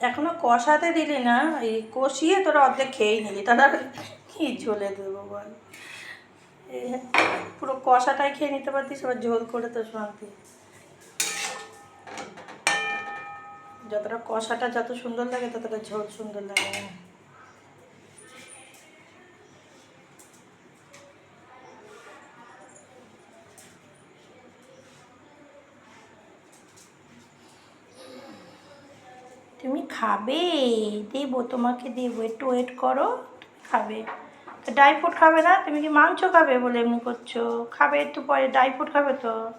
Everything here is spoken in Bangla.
এখনো কষাতে দিলি না, এই কষিয়ে তোরা অর্ধেক খেয়েই নিলি, তাহলে কি ঝোলে দেবো বল? পুরো কষাটাই খেয়ে নিতে পারতিস, এবার ঝোল করে তো শান্তি। যতটা কষাটা যত সুন্দর লাগে ততটা ঝোল সুন্দর লাগে না। তুমি খাবে? দেবো, তোমাকে দেবো, একটু ওয়েট করো, তুমি খাবে। ড্রাই ফ্রুট খাবে না? তুমি কি মাংস খাবে বলে এমনি করছো? খাবে একটু পরে, ড্রাই ফ্রুট খাবে তো।